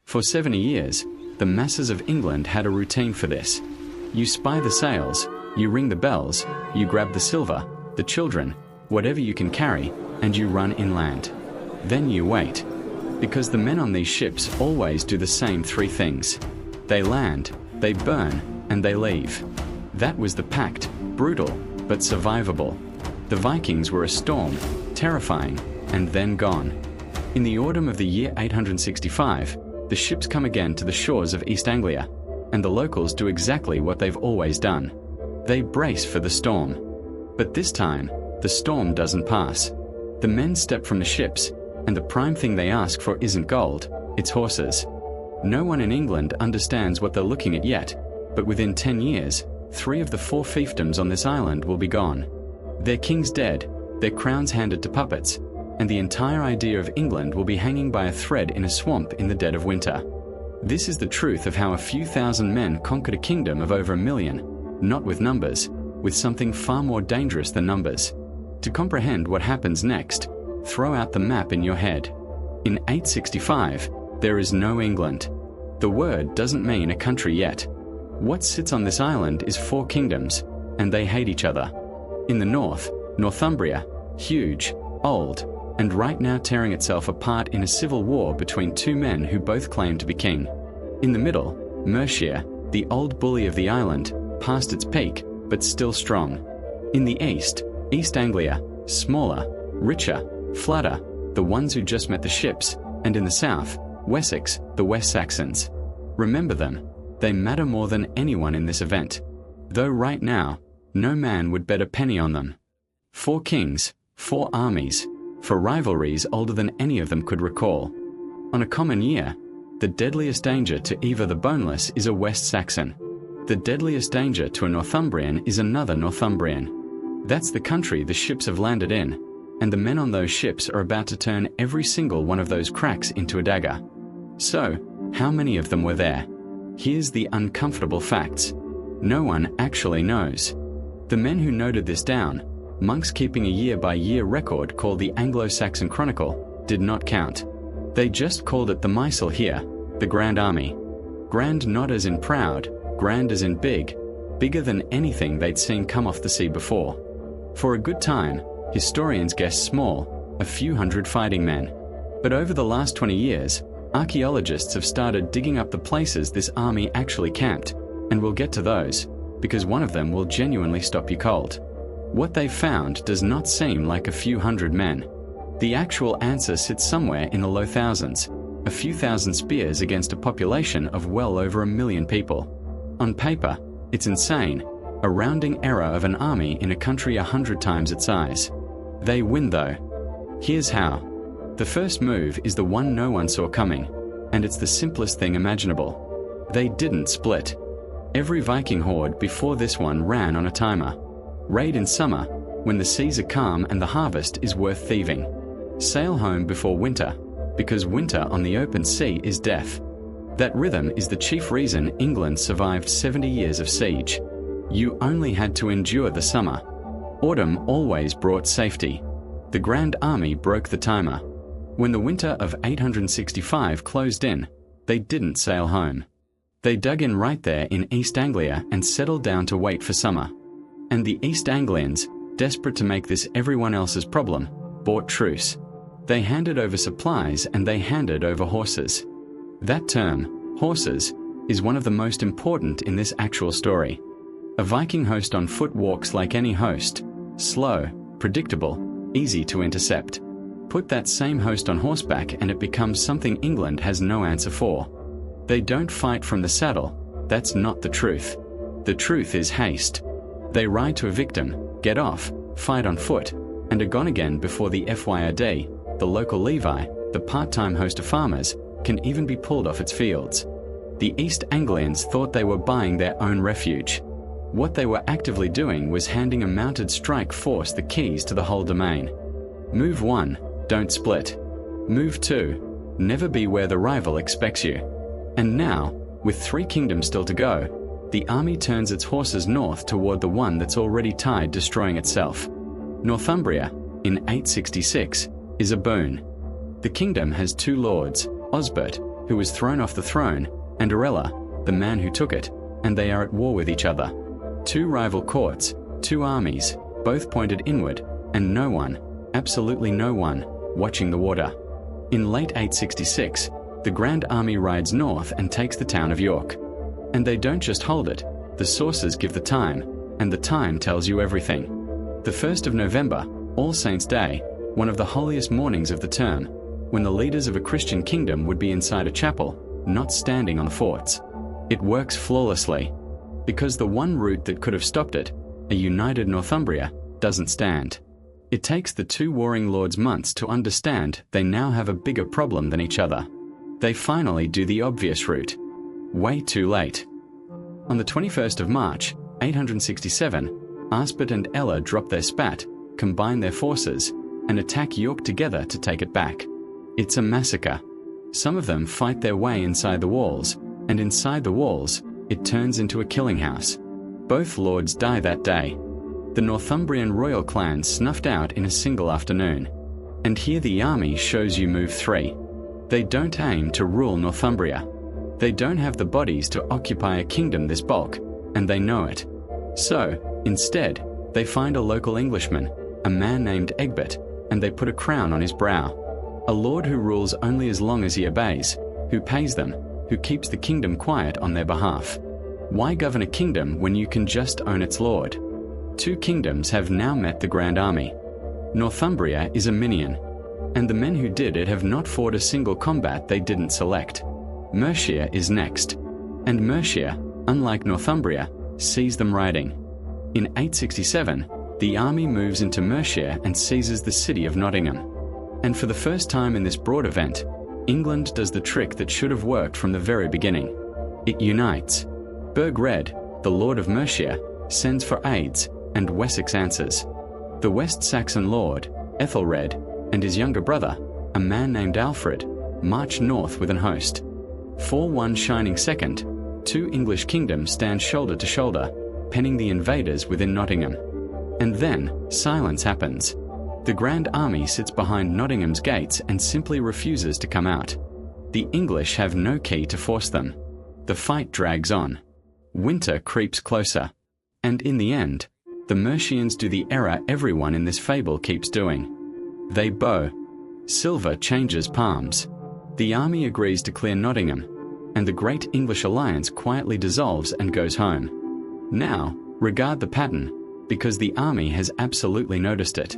For 70 years, the masses of England had a routine for this. You spy the sails, you ring the bells, you grab the silver, the children, whatever you can carry, and you run inland. Then you wait. Because the men on these ships always do the same three things. They land, they burn, and they leave. That was the pact, brutal, but survivable. The Vikings were a storm, terrifying, and then gone. In the autumn of the year 865, the ships come again to the shores of East Anglia, and the locals do exactly what they've always done. They brace for the storm. But this time, the storm doesn't pass. The men step from the ships, and the prime thing they ask for isn't gold, it's horses. No one in England understands what they're looking at yet, but within 10 years, 3 of the 4 fiefdoms on this island will be gone. Their kings dead, their crowns handed to puppets, and the entire idea of England will be hanging by a thread in a swamp in the dead of winter. This is the truth of how a few thousand men conquered a kingdom of over 1 million, not with numbers, with something far more dangerous than numbers. To comprehend what happens next, throw out the map in your head. In 865, there is no England. The word doesn't mean a country yet. What sits on this island is 4 kingdoms, and they hate each other. In the north, Northumbria, huge, old, and right now tearing itself apart in a civil war between 2 men who both claim to be king. In the middle, Mercia, the old bully of the island, past its peak, but still strong. In the east, East Anglia, smaller, richer, flatter, the ones who just met the ships, and in the south, Wessex, the West Saxons. Remember them, they matter more than anyone in this event. Though right now, no man would bet a penny on them. 4 kings, 4 armies, for rivalries older than any of them could recall. On a common year, the deadliest danger to either the boneless is a West Saxon. The deadliest danger to a Northumbrian is another Northumbrian. That's the country the ships have landed in, and the men on those ships are about to turn every single one of those cracks into a dagger. So, how many of them were there? Here's the uncomfortable facts. No one actually knows. The men who noted this down, monks keeping a year-by-year record called the Anglo-Saxon Chronicle, did not count. They just called it the Missal here, the Grand Army. Grand not as in proud, grand as in big, bigger than anything they'd seen come off the sea before. For a good time, historians guessed small, a few hundred fighting men. But over the last 20 years, archaeologists have started digging up the places this army actually camped, and we'll get to those, because one of them will genuinely stop you cold. What they've found does not seem like a few hundred men. The actual answer sits somewhere in the low thousands, a few thousand spears against a population of well over 1 million people. On paper, it's insane, a rounding error of an army in a country 100 times its size. They win though. Here's how. The first move is the one no one saw coming, and it's the simplest thing imaginable. They didn't split. Every Viking horde before this one ran on a timer. Raid in summer, when the seas are calm and the harvest is worth thieving. Sail home before winter, because winter on the open sea is death. That rhythm is the chief reason England survived 70 years of siege. You only had to endure the summer. Autumn always brought safety. The Grand Army broke the timer. When the winter of 865 closed in, they didn't sail home. They dug in right there in East Anglia and settled down to wait for summer. And the East Anglians, desperate to make this everyone else's problem, bought truce. They handed over supplies and they handed over horses. That term, horses, is one of the most important in this actual story. A Viking host on foot walks like any host, slow, predictable, easy to intercept. Put that same host on horseback and it becomes something England has no answer for. They don't fight from the saddle, that's not the truth. The truth is haste. They ride to a victim, get off, fight on foot, and are gone again before the FYRD, the local Levi, the part-time host of farmers, can even be pulled off its fields. The East Anglians thought they were buying their own refuge. What they were actively doing was handing a mounted strike force the keys to the whole domain. Move 1, don't split. Move 2, never be where the rival expects you. And now, with 3 kingdoms still to go, the army turns its horses north toward the one that's already tied destroying itself. Northumbria, in 866, is a boon. The kingdom has 2 lords, Osbert, who was thrown off the throne, and Arella, the man who took it, and they are at war with each other. Two rival courts, two armies, both pointed inward, and no one, absolutely no one, watching the water. In late 866, the Grand Army rides north and takes the town of York. And they don't just hold it, the sources give the time, and the time tells you everything. The 1st of November, All Saints' Day, one of the holiest mornings of the term, when the leaders of a Christian kingdom would be inside a chapel, not standing on the forts. It works flawlessly, because the one route that could have stopped it, a united Northumbria, doesn't stand. It takes the two warring lords months to understand they now have a bigger problem than each other. They finally do the obvious route. Way too late. On the 21st of March, 867, Aspert and Ella drop their spat, combine their forces, and attack York together to take it back. It's a massacre. Some of them fight their way inside the walls, and inside the walls, it turns into a killing house. Both lords die that day. The Northumbrian royal clan snuffed out in a single afternoon. And here the army shows you move 3. They don't aim to rule Northumbria. They don't have the bodies to occupy a kingdom this bulk, and they know it. So, instead, they find a local Englishman, a man named Egbert, and they put a crown on his brow. A lord who rules only as long as he obeys, who pays them, who keeps the kingdom quiet on their behalf. Why govern a kingdom when you can just own its lord? Two kingdoms have now met the Grand Army. Northumbria is a minion, and the men who did it have not fought a single combat they didn't select. Mercia is next, and Mercia, unlike Northumbria, sees them riding. In 867, the army moves into Mercia and seizes the city of Nottingham. And for the first time in this broad event, England does the trick that should have worked from the very beginning. It unites. Burgred, the Lord of Mercia, sends for aids, and Wessex answers. The West Saxon lord, Ethelred, and his younger brother, a man named Alfred, march north with an host. For one shining second, two English kingdoms stand shoulder to shoulder, penning the invaders within Nottingham. And then, silence happens. The Grand Army sits behind Nottingham's gates and simply refuses to come out. The English have no key to force them. The fight drags on. Winter creeps closer. And in the end, the Mercians do the error everyone in this fable keeps doing. They bow. Silver changes palms. The army agrees to clear Nottingham, and the great English alliance quietly dissolves and goes home. Now, regard the pattern, because the army has absolutely noticed it.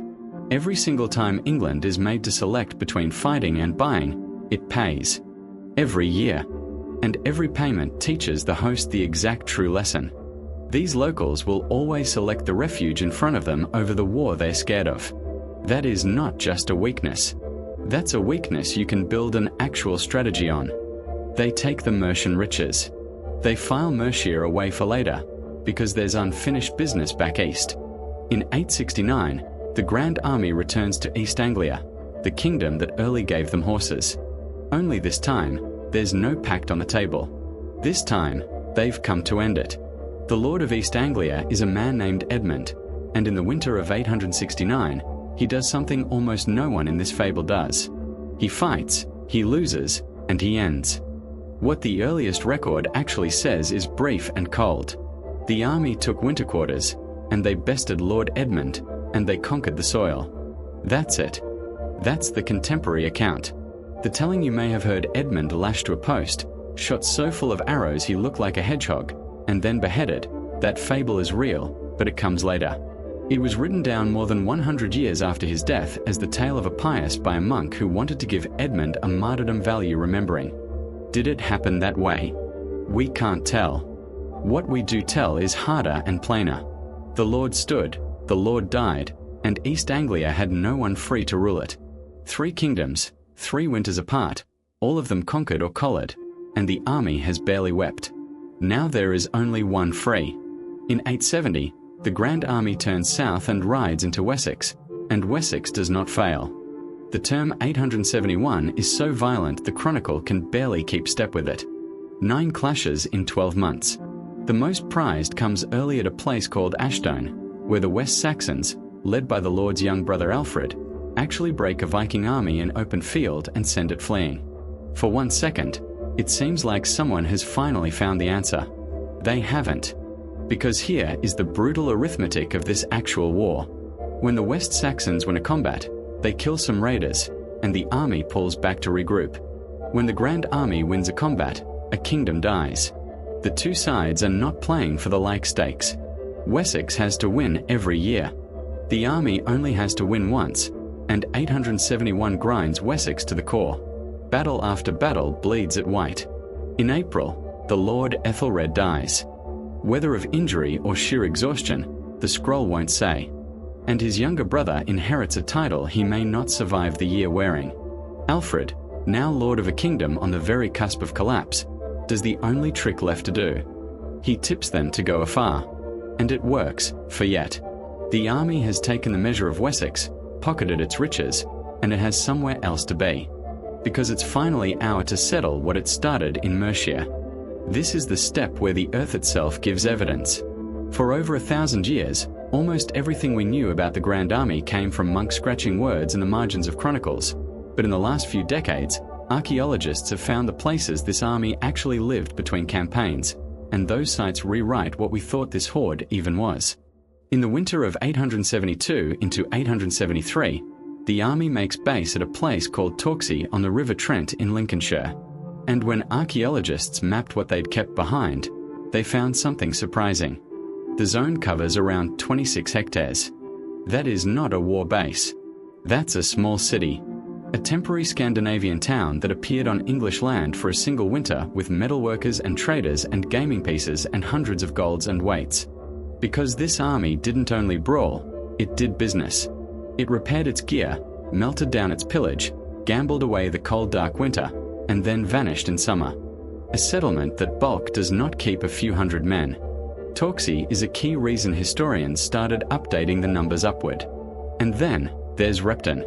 Every single time England is made to select between fighting and buying, it pays. Every year. And every payment teaches the host the exact true lesson. These locals will always select the refuge in front of them over the war they're scared of. That is not just a weakness. That's a weakness you can build an actual strategy on. They take the Mercian riches. They file Mercia away for later, because there's unfinished business back east. In 869, the Grand Army returns to East Anglia, the kingdom that early gave them horses. Only this time, there's no pact on the table. This time, they've come to end it. The Lord of East Anglia is a man named Edmund, and in the winter of 869, he does something almost no one in this fable does. He fights, he loses, and he ends. What the earliest record actually says is brief and cold. The army took winter quarters, and they bested Lord Edmund, and they conquered the soil. That's it. That's the contemporary account. The telling you may have heard Edmund lashed to a post, shot so full of arrows he looked like a hedgehog, and then beheaded. That fable is real, but it comes later. It was written down more than 100 years after his death as the tale of a pious by a monk who wanted to give Edmund a martyrdom value remembering. Did it happen that way? We can't tell. What we do tell is harder and plainer. The Lord stood, the Lord died, and East Anglia had no one free to rule it. 3 kingdoms, 3 winters apart, all of them conquered or collared, and the army has barely wept. Now there is only one free. In 870, the Grand Army turns south and rides into Wessex, and Wessex does not fail. The term 871 is so violent the Chronicle can barely keep step with it. 9 clashes in 12 months. The most prized comes early at a place called Ashtone, where the West Saxons, led by the Lord's young brother Alfred, actually break a Viking army in open field and send it fleeing. For 1 second, It seems like someone has finally found the answer. They haven't. Because here is the brutal arithmetic of this actual war. When the West Saxons win a combat, they kill some raiders, and the army pulls back to regroup. When the Grand Army wins a combat, a kingdom dies. The two sides are not playing for the like stakes. Wessex has to win every year. The army only has to win once, and 871 grinds Wessex to the core. Battle after battle bleeds it white. In April, the Lord Ethelred dies. Whether of injury or sheer exhaustion, the scroll won't say. And his younger brother inherits a title he may not survive the year wearing. Alfred, now lord of a kingdom on the very cusp of collapse, does the only trick left to do. He tips them to go afar. And it works, for yet. The army has taken the measure of Wessex, pocketed its riches, and it has somewhere else to be. Because it's finally hour to settle what it started in Mercia. This is the step where the earth itself gives evidence. For over 1,000 years, almost everything we knew about the Grand Army came from monk-scratching words in the margins of chronicles. But in the last few decades, archaeologists have found the places this army actually lived between campaigns, and those sites rewrite what we thought this horde even was. In the winter of 872 into 873, the army makes base at a place called Torksey on the River Trent in Lincolnshire. And when archaeologists mapped what they'd kept behind, they found something surprising. The zone covers around 26 hectares. That is not a war base. That's a small city. A temporary Scandinavian town that appeared on English land for a single winter with metalworkers and traders and gaming pieces and hundreds of golds and weights. Because this army didn't only brawl, it did business. It repaired its gear, melted down its pillage, gambled away the cold dark winter, and then vanished in summer. A settlement that bulk does not keep a few hundred men. Torksey is a key reason historians started updating the numbers upward. And then there's Repton.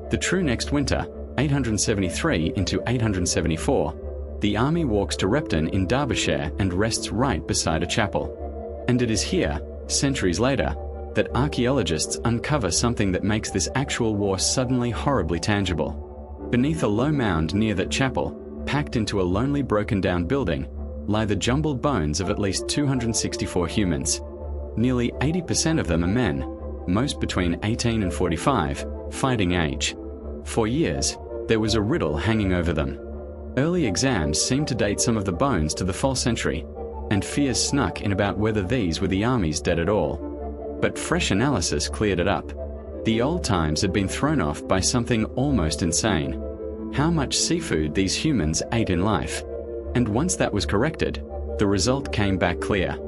The true next winter, 873 into 874, the army walks to Repton in Derbyshire and rests right beside a chapel. And it is here, centuries later, that archaeologists uncover something that makes this actual war suddenly horribly tangible. Beneath a low mound near that chapel, packed into a lonely broken-down building, lie the jumbled bones of at least 264 humans. Nearly 80% of them are men, most between 18 and 45, fighting age. For years, there was a riddle hanging over them. Early exams seemed to date some of the bones to the fall century, and fears snuck in about whether these were the army's dead at all. But fresh analysis cleared it up. The old times had been thrown off by something almost insane: how much seafood these humans ate in life. And once that was corrected, the result came back clear.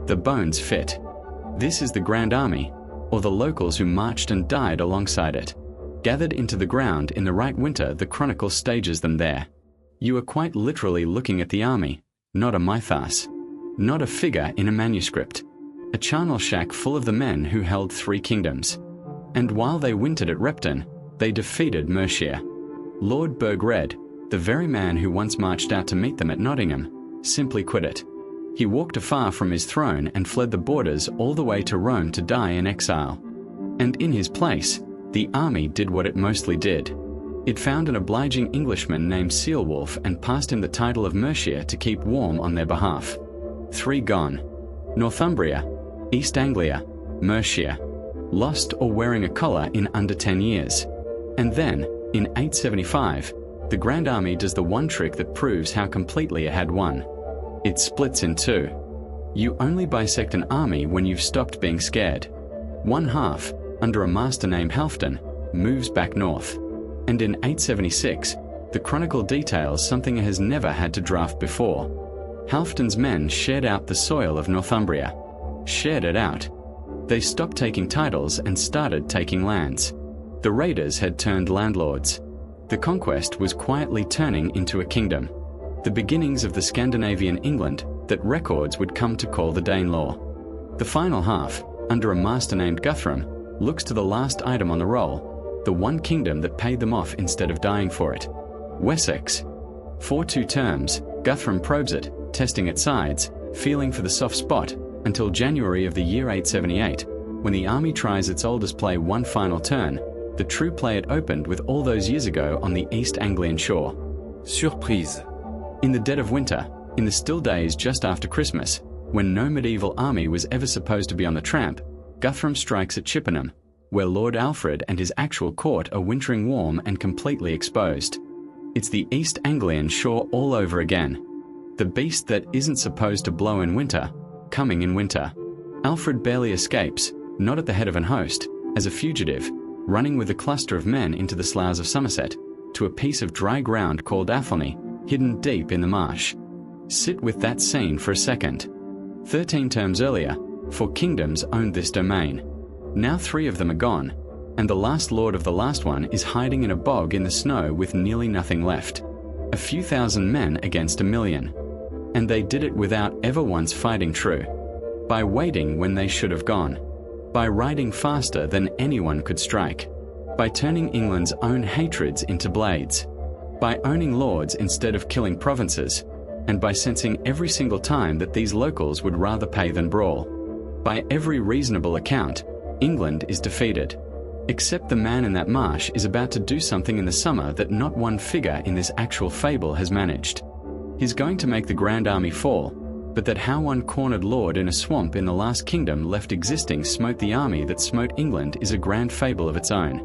The bones fit. This is the Grand Army, or the locals who marched and died alongside it. Gathered into the ground in the right winter, the chronicle stages them there. You are quite literally looking at the army, not a mythos, not a figure in a manuscript. A charnel shack full of the men who held 3 kingdoms. And while they wintered at Repton, they defeated Mercia. Lord Burgred, the very man who once marched out to meet them at Nottingham, simply quit it. He walked afar from his throne and fled the borders all the way to Rome to die in exile. And in his place, the army did what it mostly did. It found an obliging Englishman named Ceolwulf and passed him the title of Mercia to keep warm on their behalf. 3 gone. Northumbria, East Anglia, Mercia. Lost or wearing a collar in under 10 years. And then, in 875, the Grand Army does the one trick that proves how completely it had won. It splits in 2. You only bisect an army when you've stopped being scared. One half, under a master named Halfdan, moves back north. And in 876, the chronicle details something it has never had to draft before. Halfdan's men shared out the soil of Northumbria. Shared it out. They stopped taking titles and started taking lands. The raiders had turned landlords. The conquest was quietly turning into a kingdom. The beginnings of the Scandinavian England that records would come to call the Danelaw. The final half, under a master named Guthrum, looks to the last item on the roll, the one kingdom that paid them off instead of dying for it. Wessex. For 2 terms, Guthrum probes it, testing its sides, feeling for the soft spot, until January of the year 878, when the army tries its oldest play one final turn, the true play it opened with all those years ago on the East Anglian shore. Surprise. In the dead of winter, in the still days just after Christmas, when no medieval army was ever supposed to be on the tramp, Guthrum strikes at Chippenham, where Lord Alfred and his actual court are wintering warm and completely exposed. It's the East Anglian shore all over again. The beast that isn't supposed to blow in winter, coming in winter. Alfred barely escapes, not at the head of an host, as a fugitive, running with a cluster of men into the sloughs of Somerset, to a piece of dry ground called Athelney, hidden deep in the marsh. Sit with that scene for a second. 13 terms earlier, 4 kingdoms owned this domain. Now 3 of them are gone, and the last lord of the last one is hiding in a bog in the snow with nearly nothing left. A few thousand men against 1,000,000. And they did it without ever once fighting true. By waiting when they should have gone. By riding faster than anyone could strike. By turning England's own hatreds into blades. By owning lords instead of killing provinces. And by sensing every single time that these locals would rather pay than brawl. By every reasonable account, England is defeated. Except the man in that marsh is about to do something in the summer that not one figure in this actual fable has managed. He's going to make the Grand Army fall, but that how one cornered lord in a swamp in the last kingdom left existing smote the army that smote England is a grand fable of its own.